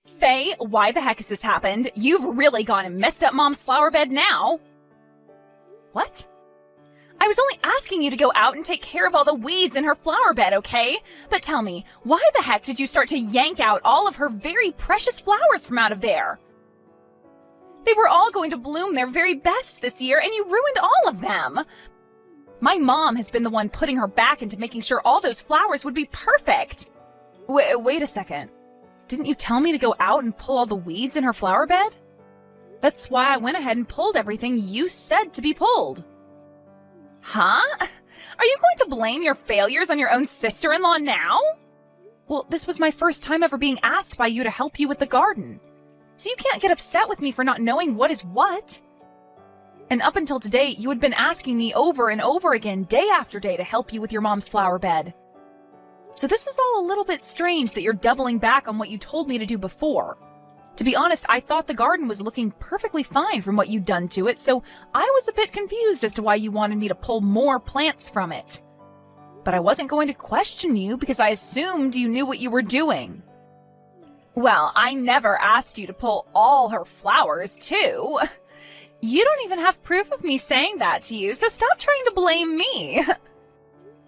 Faye, why the heck has this happened? You've really gone and messed up Mom's flower bed now. What? I was only asking you to go out and take care of all the weeds in her flower bed, okay? But tell me, why the heck did you start to yank out all of her very precious flowers from out of there? They were all going to bloom their very best this year, and you ruined all of them. My mom has been the one putting her back into making sure all those flowers would be perfect. Wait a second. Didn't you tell me to go out and pull all the weeds in her flower bed? That's why I went ahead and pulled everything you said to be pulled. Huh? Are you going to blame your failures on your own sister-in-law now? Well, this was my first time ever being asked by you to help you with the garden. So you can't get upset with me for not knowing what is what. And up until today, you had been asking me over and over again, day after day, to help you with your mom's flower bed. So this is all a little bit strange that you're doubling back on what you told me to do before. To be honest, I thought the garden was looking perfectly fine from what you'd done to it, so I was a bit confused as to why you wanted me to pull more plants from it. But I wasn't going to question you because I assumed you knew what you were doing. Well, I never asked you to pull all her flowers, too. You don't even have proof of me saying that to you, so stop trying to blame me.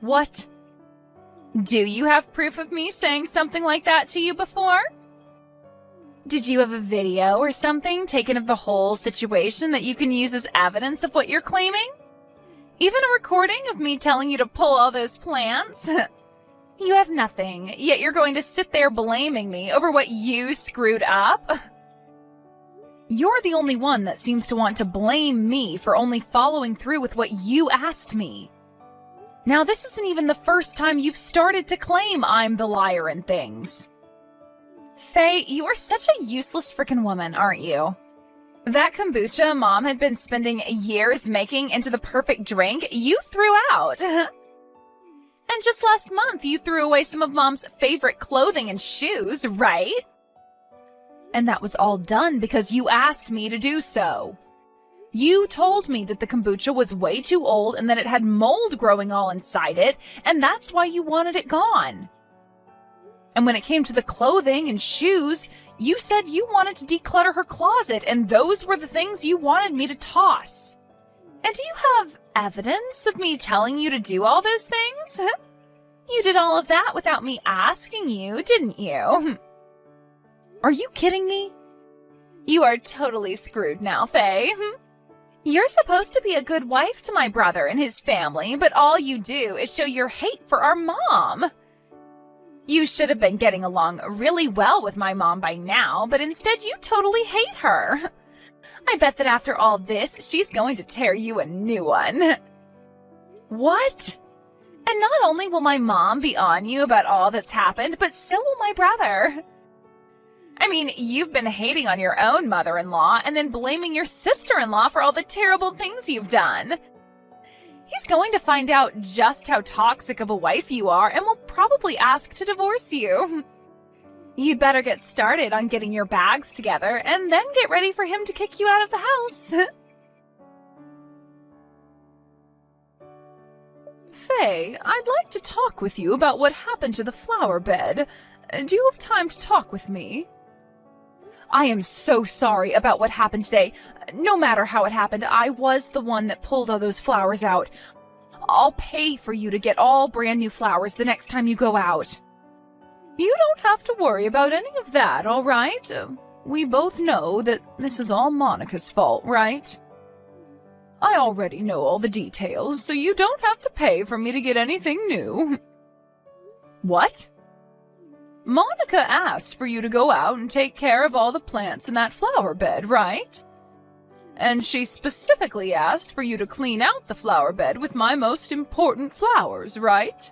What? Do you have proof of me saying something like that to you before? Did you have a video or something taken of the whole situation that you can use as evidence of what you're claiming? Even a recording of me telling you to pull all those plants? You have nothing, yet you're going to sit there blaming me over what you screwed up? You're the only one that seems to want to blame me for only following through with what you asked me. Now, this isn't even the first time you've started to claim I'm the liar in things. Faye, you are such a useless frickin' woman, aren't you? That kombucha Mom had been spending years making into the perfect drink, you threw out. And just last month, you threw away some of Mom's favorite clothing and shoes, right? And that was all done because you asked me to do so. You told me that the kombucha was way too old and that it had mold growing all inside it, and that's why you wanted it gone. And when it came to the clothing and shoes, you said you wanted to declutter her closet, and those were the things you wanted me to toss. And do you have evidence of me telling you to do all those things? You did all of that without me asking you, didn't you? Are you kidding me? You are totally screwed now, Faye. You're supposed to be a good wife to my brother and his family, but all you do is show your hate for our mom. You should have been getting along really well with my mom by now, but instead you totally hate her. I bet that after all this, she's going to tear you a new one. What? And not only will my mom be on you about all that's happened, but so will my brother. I mean, you've been hating on your own mother-in-law and then blaming your sister-in-law for all the terrible things you've done. He's going to find out just how toxic of a wife you are and will probably ask to divorce you. You'd better get started on getting your bags together and then get ready for him to kick you out of the house. Faye, I'd like to talk with you about what happened to the flower bed. Do you have time to talk with me? I am so sorry about what happened today. No matter how it happened, I was the one that pulled all those flowers out. I'll pay for you to get all brand new flowers the next time you go out. You don't have to worry about any of that, all right? We both know that this is all Monica's fault, right? I already know all the details, so you don't have to pay for me to get anything new. What? Monica asked for you to go out and take care of all the plants in that flower bed, right? And she specifically asked for you to clean out the flower bed with my most important flowers, right?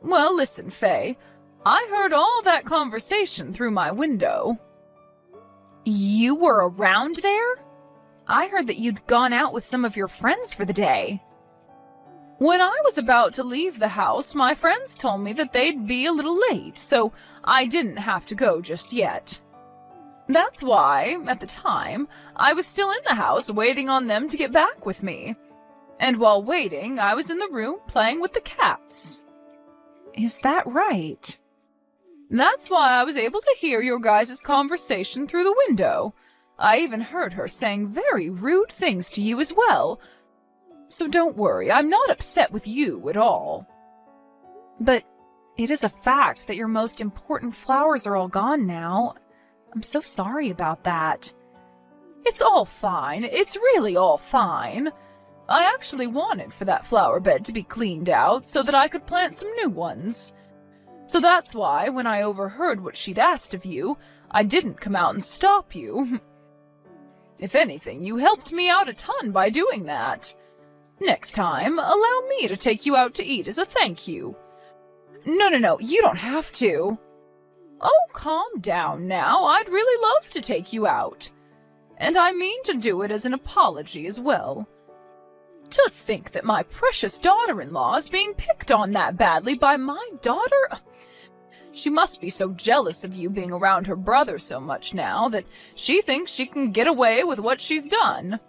Well, listen, Faye, I heard all that conversation through my window. You were around there? I heard that you'd gone out with some of your friends for the day. When I was about to leave the house, my friends told me that they'd be a little late, so I didn't have to go just yet. That's why, at the time, I was still in the house waiting on them to get back with me. And while waiting, I was in the room playing with the cats. Is that right? That's why I was able to hear your guys' conversation through the window. I even heard her saying very rude things to you as well. So don't worry, I'm not upset with you at all. But it is a fact that your most important flowers are all gone now. I'm so sorry about that. It's all fine. It's really all fine. I actually wanted for that flower bed to be cleaned out so that I could plant some new ones. So that's why, when I overheard what she'd asked of you, I didn't come out and stop you. If anything, you helped me out a ton by doing that. Next time, allow me to take you out to eat as a thank you. No, you don't have to. Oh, calm down now. I'd really love to take you out. And I mean to do it as an apology as well. To think that my precious daughter-in-law is being picked on that badly by my daughter? She must be so jealous of you being around her brother so much now that she thinks she can get away with what she's done.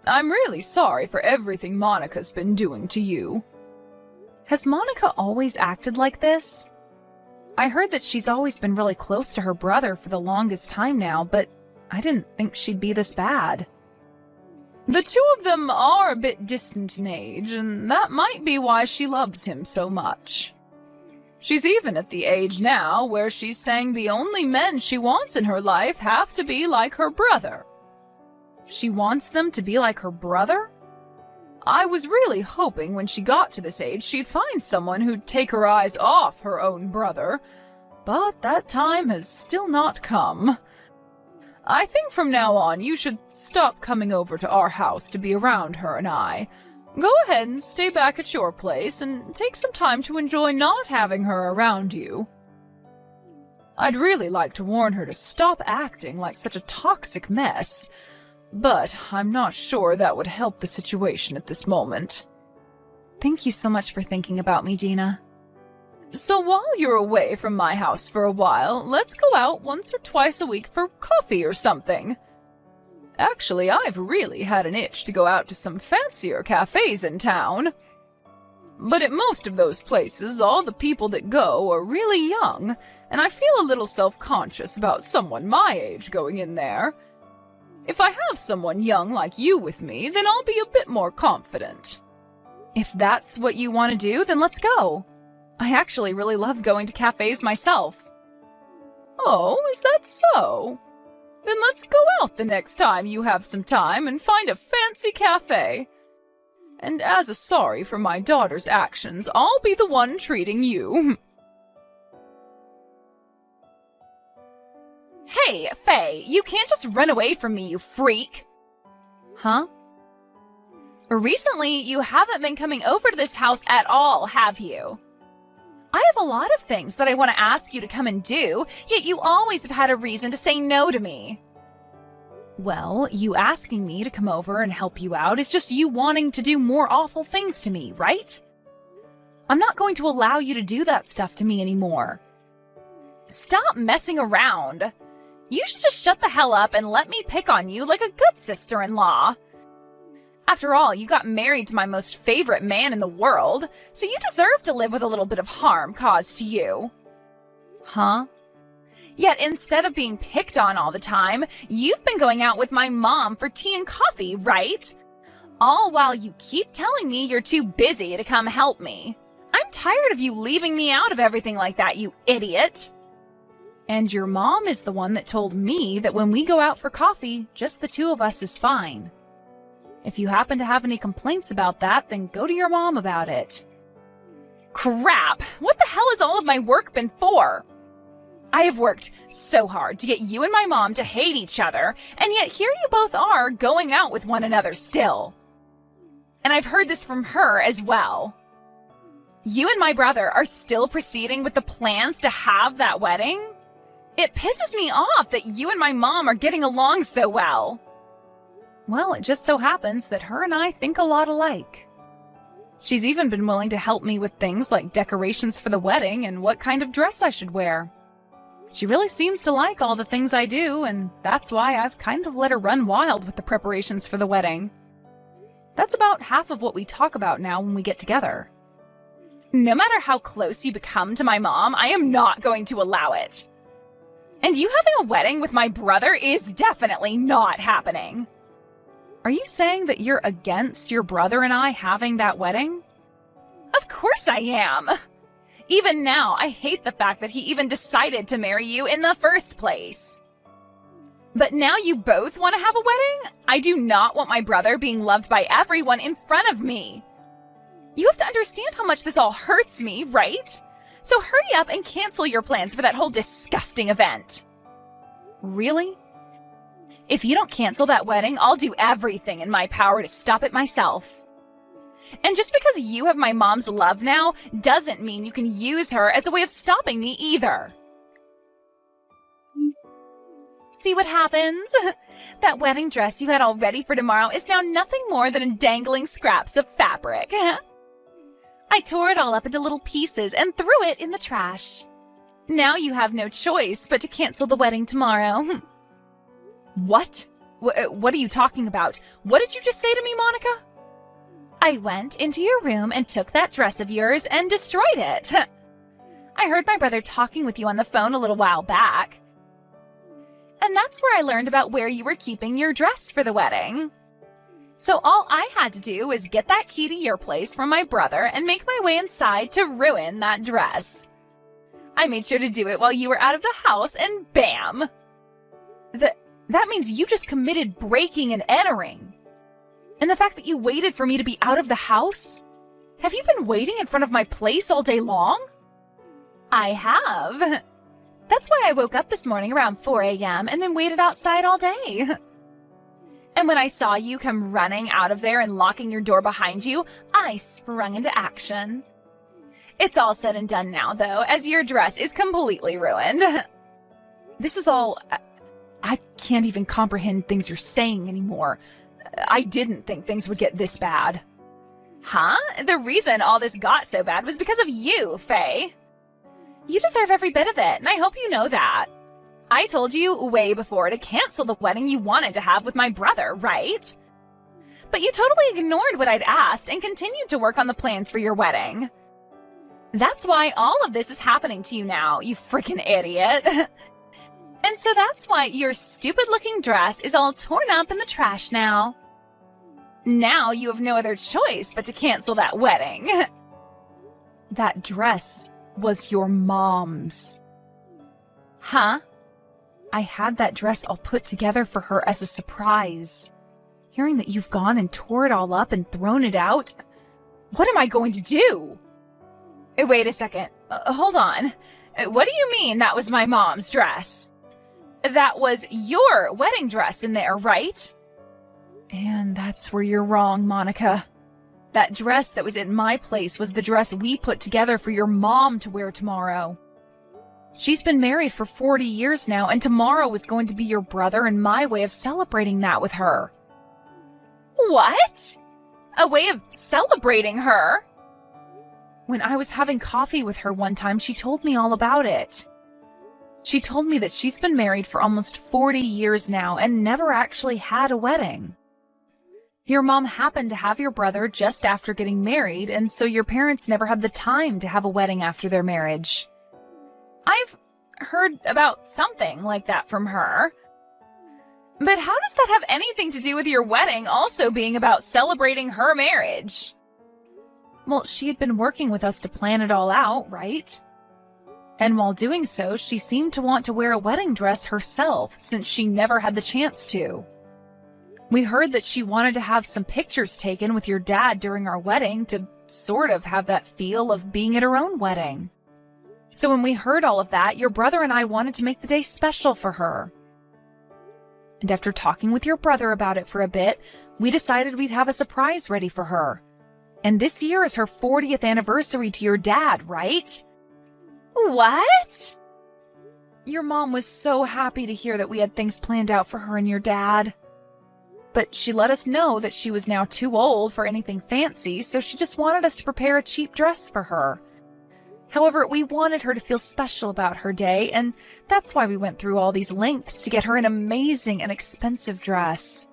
I'm really sorry for everything Monica's been doing to you. Has Monica always acted like this? I heard that she's always been really close to her brother for the longest time now, but I didn't think she'd be this bad. The two of them are a bit distant in age, and that might be why she loves him so much. She's even at the age now where she's saying the only men she wants in her life have to be like her brother. She wants them to be like her brother? I was really hoping when she got to this age she'd find someone who'd take her eyes off her own brother, but that time has still not come. I think from now on you should stop coming over to our house to be around her and I. Go ahead and stay back at your place and take some time to enjoy not having her around you. I'd really like to warn her to stop acting like such a toxic mess, but I'm not sure that would help the situation at this moment. Thank you so much for thinking about me, Dina. So while you're away from my house for a while, let's go out once or twice a week for coffee or something. Actually, I've really had an itch to go out to some fancier cafes in town. But at most of those places, all the people that go are really young, and I feel a little self-conscious about someone my age going in there. If I have someone young like you with me, then I'll be a bit more confident. If that's what you want to do, then let's go. I actually really love going to cafes myself. Oh, is that so? Then let's go out the next time you have some time and find a fancy cafe. And as a sorry for my daughter's actions, I'll be the one treating you. Hey, Faye, you can't just run away from me, you freak. Huh? Recently, you haven't been coming over to this house at all, have you? I have a lot of things that I want to ask you to come and do, yet you always have had a reason to say no to me. Well, you asking me to come over and help you out is just you wanting to do more awful things to me, right? I'm not going to allow you to do that stuff to me anymore. Stop messing around. You should just shut the hell up and let me pick on you like a good sister-in-law. After all, you got married to my most favorite man in the world, so you deserve to live with a little bit of harm caused to you. Huh? Yet instead of being picked on all the time, you've been going out with my mom for tea and coffee, right? All while you keep telling me you're too busy to come help me. I'm tired of you leaving me out of everything like that, you idiot. And your mom is the one that told me that when we go out for coffee, just the two of us is fine. If you happen to have any complaints about that, then go to your mom about it. Crap! What the hell has all of my work been for? I have worked so hard to get you and my mom to hate each other, and yet here you both are going out with one another still. And I've heard this from her as well. You and my brother are still proceeding with the plans to have that wedding? It pisses me off that you and my mom are getting along so well. Well, it just so happens that her and I think a lot alike. She's even been willing to help me with things like decorations for the wedding and what kind of dress I should wear. She really seems to like all the things I do, and that's why I've kind of let her run wild with the preparations for the wedding. That's about half of what we talk about now when we get together. No matter how close you become to my mom, I am not going to allow it. And you having a wedding with my brother is definitely not happening. Are you saying that you're against your brother and I having that wedding? Of course I am. Even now, I hate the fact that he even decided to marry you in the first place. But now you both want to have a wedding? I do not want my brother being loved by everyone in front of me. You have to understand how much this all hurts me, right? So hurry up and cancel your plans for that whole disgusting event. Really? If you don't cancel that wedding, I'll do everything in my power to stop it myself. And just because you have my mom's love now doesn't mean you can use her as a way of stopping me either. See what happens? That wedding dress you had all ready for tomorrow is now nothing more than dangling scraps of fabric. I tore it all up into little pieces and threw it in the trash. Now you have no choice but to cancel the wedding tomorrow. What? What are you talking about? What did you just say to me, Monica? I went into your room and took that dress of yours and destroyed it. I heard my brother talking with you on the phone a little while back. And that's where I learned about where you were keeping your dress for the wedding. So all I had to do was get that key to your place from my brother and make my way inside to ruin that dress. I made sure to do it while you were out of the house and bam! That means you just committed breaking and entering. And the fact that you waited for me to be out of the house? Have you been waiting in front of my place all day long? I have. That's why I woke up this morning around 4 a.m. and then waited outside all day. And when I saw you come running out of there and locking your door behind you, I sprung into action. It's all said and done now, though, as your dress is completely ruined. This is all... I can't even comprehend things you're saying anymore. I didn't think things would get this bad. Huh? The reason all this got so bad was because of you, Faye. You deserve every bit of it, and I hope you know that. I told you way before to cancel the wedding you wanted to have with my brother, right? But you totally ignored what I'd asked and continued to work on the plans for your wedding. That's why all of this is happening to you now, you freaking idiot. And so that's why your stupid-looking dress is all torn up in the trash now. Now you have no other choice but to cancel that wedding. That dress was your mom's. Huh? I had that dress all put together for her as a surprise. Hearing that you've gone and tore it all up and thrown it out, what am I going to do? Wait a second. Hold on. What do you mean that was my mom's dress? That was your wedding dress in there, right? And that's where you're wrong, Monica. That dress that was in my place was the dress we put together for your mom to wear tomorrow. She's been married for 40 years now, and tomorrow was going to be your brother and my way of celebrating that with her. What? A way of celebrating her? When I was having coffee with her one time, she told me all about it. She told me that she's been married for almost 40 years now and never actually had a wedding. Your mom happened to have your brother just after getting married, and so your parents never had the time to have a wedding after their marriage. I've heard about something like that from her. But how does that have anything to do with your wedding also being about celebrating her marriage? Well, she had been working with us to plan it all out, right? And while doing so, she seemed to want to wear a wedding dress herself, since she never had the chance to. We heard that she wanted to have some pictures taken with your dad during our wedding to sort of have that feel of being at her own wedding. So when we heard all of that, your brother and I wanted to make the day special for her. And after talking with your brother about it for a bit, we decided we'd have a surprise ready for her. And this year is her 40th anniversary to your dad, right? What? Your mom was so happy to hear that we had things planned out for her and your dad. But she let us know that she was now too old for anything fancy, so she just wanted us to prepare a cheap dress for her. However, we wanted her to feel special about her day, and that's why we went through all these lengths to get her an amazing and expensive dress.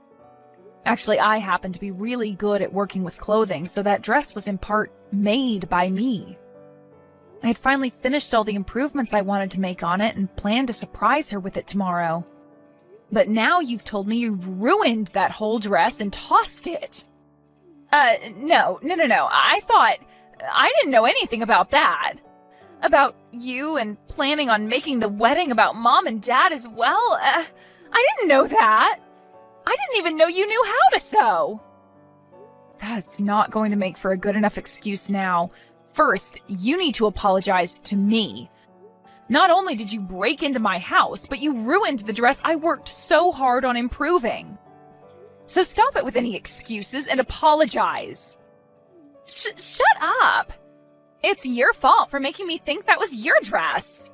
Actually, I happen to be really good at working with clothing, so that dress was in part made by me. I had finally finished all the improvements I wanted to make on it and planned to surprise her with it tomorrow. But now you've told me you've ruined that whole dress and tossed it. No. I didn't know anything about that. About you and planning on making the wedding about Mom and Dad as well. I didn't know that. I didn't even know you knew how to sew. That's not going to make for a good enough excuse now. First, you need to apologize to me. Not only did you break into my house, but you ruined the dress I worked so hard on improving. So stop it with any excuses and apologize. Shut up! It's your fault for making me think that was your dress.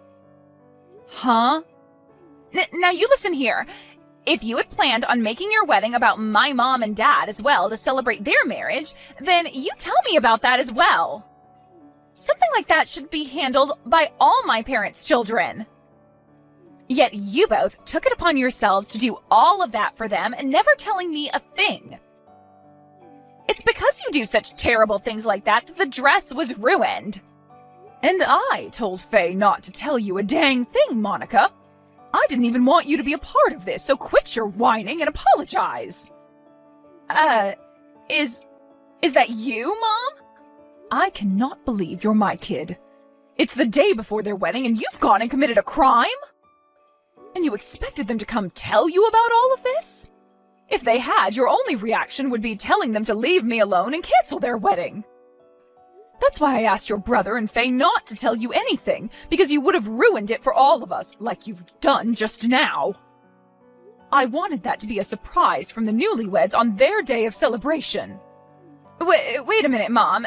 Huh? Now you listen here. If you had planned on making your wedding about my mom and dad as well to celebrate their marriage, then you tell me about that as well. Something like that should be handled by all my parents' children. Yet you both took it upon yourselves to do all of that for them and never telling me a thing. It's because you do such terrible things like that that the dress was ruined. And I told Faye not to tell you a dang thing, Monica. I didn't even want you to be a part of this, so quit your whining and apologize. Is that you, Mom? I cannot believe you're my kid. It's the day before their wedding and you've gone and committed a crime? And you expected them to come tell you about all of this? If they had, your only reaction would be telling them to leave me alone and cancel their wedding. That's why I asked your brother and Faye not to tell you anything, because you would have ruined it for all of us, like you've done just now. I wanted that to be a surprise from the newlyweds on their day of celebration. Wait a minute, Mom.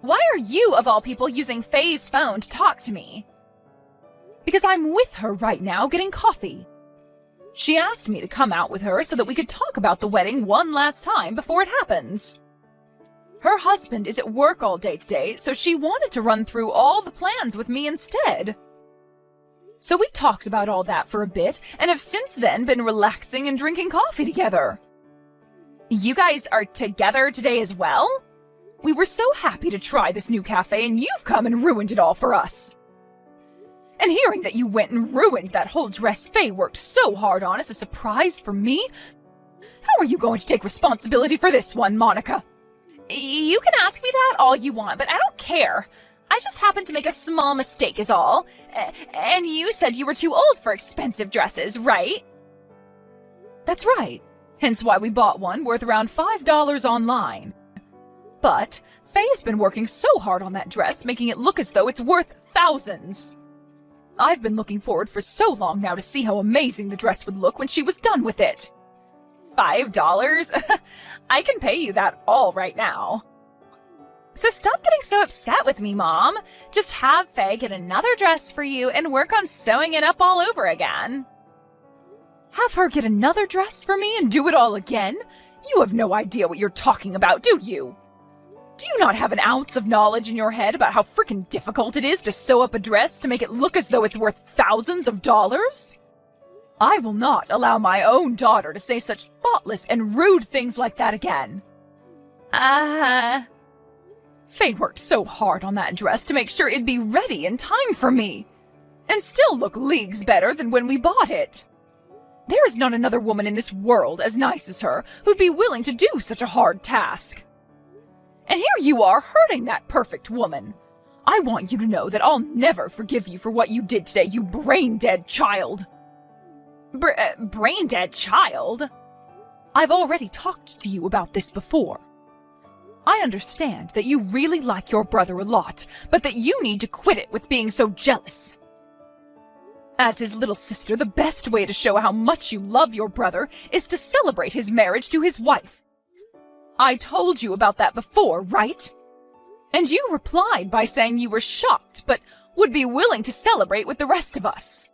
Why are you, of all people, using Faye's phone to talk to me? Because I'm with her right now getting coffee. She asked me to come out with her so that we could talk about the wedding one last time before it happens. Her husband is at work all day today, so she wanted to run through all the plans with me instead. So we talked about all that for a bit, and have since then been relaxing and drinking coffee together. You guys are together today as well? We were so happy to try this new cafe, and you've come and ruined it all for us. And hearing that you went and ruined that whole dress Faye worked so hard on as a surprise for me? How are you going to take responsibility for this one, Monica? You can ask me that all you want, but I don't care. I just happened to make a small mistake is all. And you said you were too old for expensive dresses, right? That's right. Hence why we bought one worth around $5 online. But Faye has been working so hard on that dress, making it look as though it's worth thousands. I've been looking forward for so long now to see how amazing the dress would look when she was done with it. $5? I can pay you that all right now. So stop getting so upset with me, Mom. Just have Faye get another dress for you and work on sewing it up all over again. Have her get another dress for me and do it all again? You have no idea what you're talking about, do you? Do you not have an ounce of knowledge in your head about how freaking difficult it is to sew up a dress to make it look as though it's worth thousands of dollars? I will not allow my own daughter to say such thoughtless and rude things like that again. Faye worked so hard on that dress to make sure it'd be ready in time for me, and still look leagues better than when we bought it. There is not another woman in this world as nice as her who'd be willing to do such a hard task. And here you are hurting that perfect woman. I want you to know that I'll never forgive you for what you did today, you brain-dead child. Brain-dead child? I've already talked to you about this before. I understand that you really like your brother a lot, but that you need to quit it with being so jealous. As his little sister, the best way to show how much you love your brother is to celebrate his marriage to his wife. I told you about that before, right? And you replied by saying you were shocked, but would be willing to celebrate with the rest of us.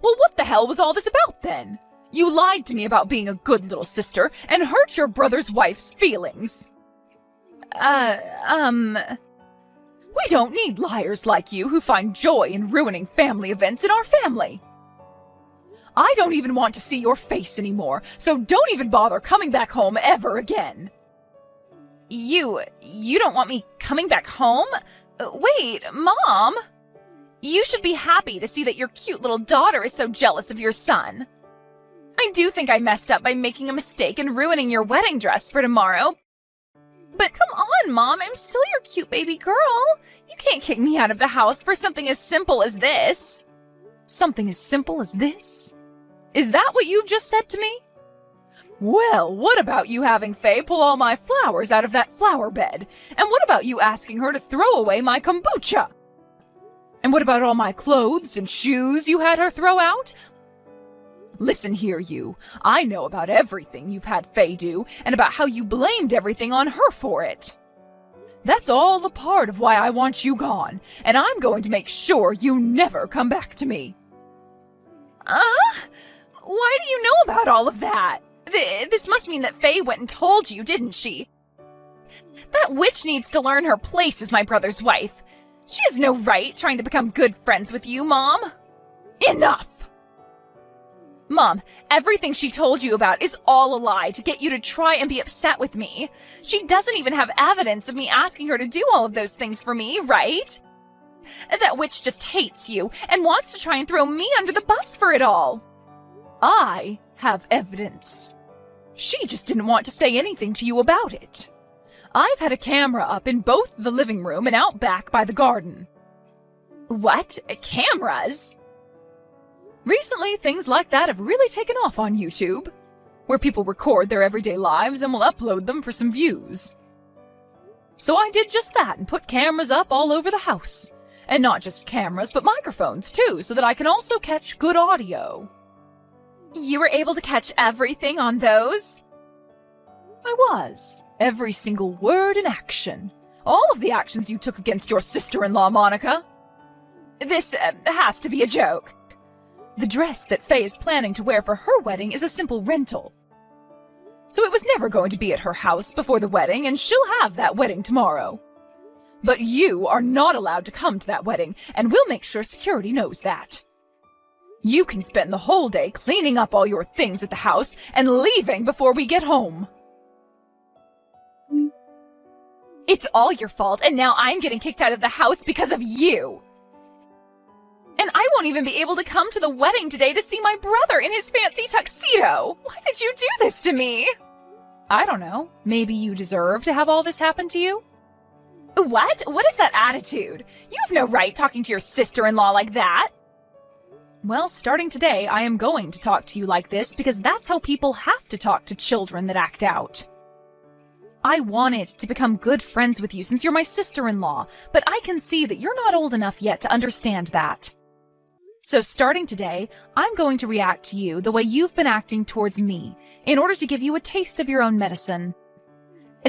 Well, what the hell was all this about then? You lied to me about being a good little sister and hurt your brother's wife's feelings. We don't need liars like you who find joy in ruining family events in our family. I don't even want to see your face anymore, so don't even bother coming back home ever again. You don't want me coming back home? Wait, Mom! You should be happy to see that your cute little daughter is so jealous of your son. I do think I messed up by making a mistake and ruining your wedding dress for tomorrow. But come on, Mom, I'm still your cute baby girl. You can't kick me out of the house for something as simple as this. Something as simple as this? Is that what you've just said to me? Well, what about you having Faye pull all my flowers out of that flower bed? And what about you asking her to throw away my kombucha? And what about all my clothes and shoes you had her throw out? Listen here, you. I know about everything you've had Faye do, and about how you blamed everything on her for it. That's all a part of why I want you gone, and I'm going to make sure you never come back to me. Why do you know about all of that? This must mean that Faye went and told you, didn't she? That witch needs to learn her place as my brother's wife. She has no right trying to become good friends with you, Mom. Enough! Mom, everything she told you about is all a lie to get you to try and be upset with me. She doesn't even have evidence of me asking her to do all of those things for me, right? That witch just hates you and wants to try and throw me under the bus for it all. I have evidence. She just didn't want to say anything to you about it. I've had a camera up in both the living room and out back by the garden. What? Cameras? Recently, things like that have really taken off on YouTube, where people record their everyday lives and will upload them for some views. So I did just that and put cameras up all over the house. And not just cameras, but microphones too, so that I can also catch good audio. You were able to catch everything on those? I was. Every single word and action. All of the actions you took against your sister-in-law, Monica. This has to be a joke. The dress that Faye is planning to wear for her wedding is a simple rental. So it was never going to be at her house before the wedding, and she'll have that wedding tomorrow. But you are not allowed to come to that wedding, and we'll make sure security knows that. You can spend the whole day cleaning up all your things at the house and leaving before we get home. It's all your fault, and now I'm getting kicked out of the house because of you. And I won't even be able to come to the wedding today to see my brother in his fancy tuxedo. Why did you do this to me? I don't know. Maybe you deserve to have all this happen to you? What? What is that attitude? You have no right talking to your sister-in-law like that. Well, starting today, I am going to talk to you like this because that's how people have to talk to children that act out. I wanted to become good friends with you since you're my sister-in-law, but I can see that you're not old enough yet to understand that. So starting today, I'm going to react to you the way you've been acting towards me in order to give you a taste of your own medicine.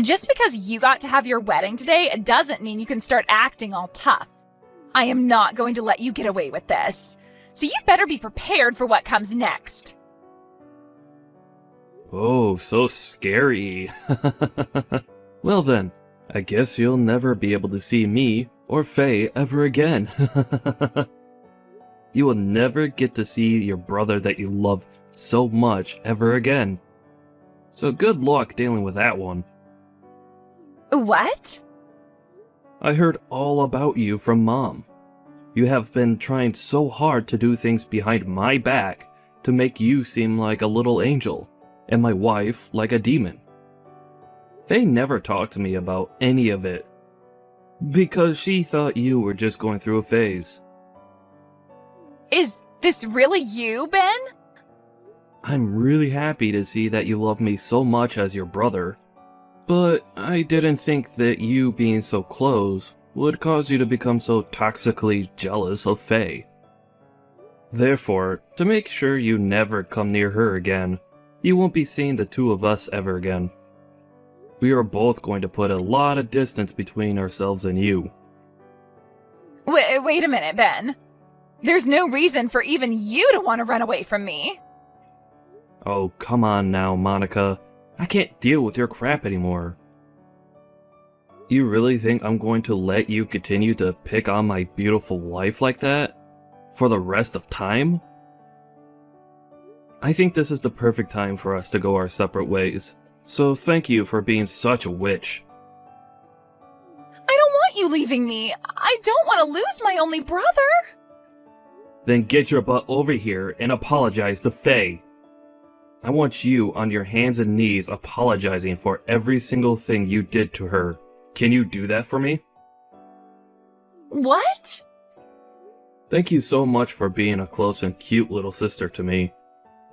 Just because you got to have your wedding today, it doesn't mean you can start acting all tough. I am not going to let you get away with this. So you'd better be prepared for what comes next. Oh, so scary. Well then, I guess you'll never be able to see me or Faye ever again. You will never get to see your brother that you love so much ever again. So good luck dealing with that one. What? I heard all about you from Mom. You have been trying so hard to do things behind my back to make you seem like a little angel, and my wife like a demon. Faye never talked to me about any of it, because she thought you were just going through a phase. Is this really you, Ben? I'm really happy to see that you love me so much as your brother, but I didn't think that you being so close would cause you to become so toxically jealous of Faye. Therefore, to make sure you never come near her again, you won't be seeing the two of us ever again. We are both going to put a lot of distance between ourselves and you. Wait a minute, Ben. There's no reason for even you to want to run away from me. Oh, come on now, Monica. I can't deal with your crap anymore. You really think I'm going to let you continue to pick on my beautiful wife like that? For the rest of time? I think this is the perfect time for us to go our separate ways. So thank you for being such a witch. I don't want you leaving me? I don't want to lose my only brother. Then get your butt over here and apologize to Faye. I want you on your hands and knees apologizing for every single thing you did to her. Can you do that for me? What? Thank you so much for being a close and cute little sister to me.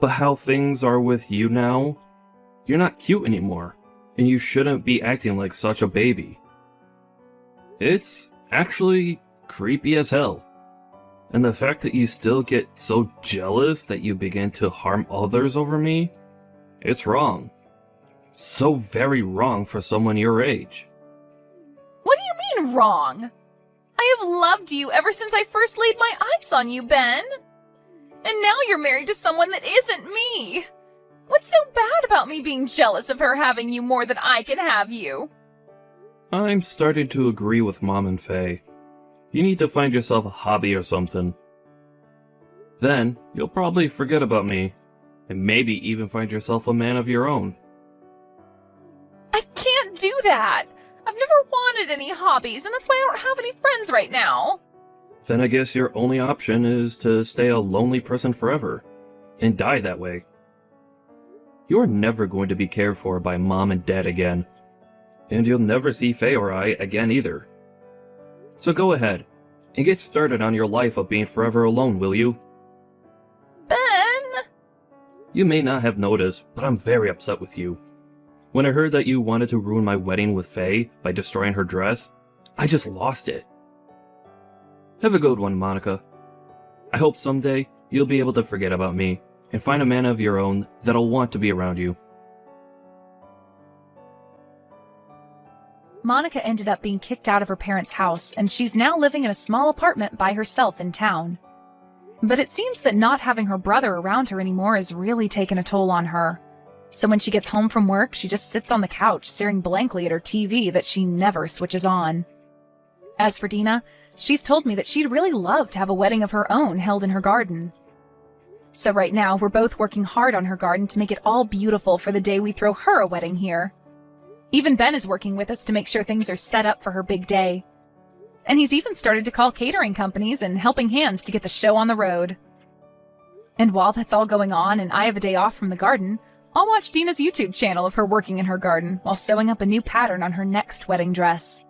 But how things are with you now? You're not cute anymore, and you shouldn't be acting like such a baby. It's actually creepy as hell. And the fact that you still get so jealous that you begin to harm others over me, it's wrong. So very wrong for someone your age. What do you mean wrong? I have loved you ever since I first laid my eyes on you, Ben. And now you're married to someone that isn't me. What's so bad about me being jealous of her having you more than I can have you? I'm starting to agree with Mom and Faye. You need to find yourself a hobby or something. Then, you'll probably forget about me, and maybe even find yourself a man of your own. I can't do that! I've never wanted any hobbies, and that's why I don't have any friends right now. Then I guess your only option is to stay a lonely person forever, and die that way. You're never going to be cared for by Mom and Dad again, and you'll never see Faye or I again either. So go ahead, and get started on your life of being forever alone, will you? Ben! You may not have noticed, but I'm very upset with you. When I heard that you wanted to ruin my wedding with Faye by destroying her dress, I just lost it. Have a good one, Monica. I hope someday you'll be able to forget about me and find a man of your own that'll want to be around you. Monica ended up being kicked out of her parents' house, and she's now living in a small apartment by herself in town. But it seems that not having her brother around her anymore has really taken a toll on her. So when she gets home from work, she just sits on the couch staring blankly at her TV that she never switches on. As for Dina, she's told me that she'd really love to have a wedding of her own held in her garden. So right now, we're both working hard on her garden to make it all beautiful for the day we throw her a wedding here. Even Ben is working with us to make sure things are set up for her big day. And he's even started to call catering companies and helping hands to get the show on the road. And while that's all going on and I have a day off from the garden, I'll watch Dina's YouTube channel of her working in her garden while sewing up a new pattern on her next wedding dress.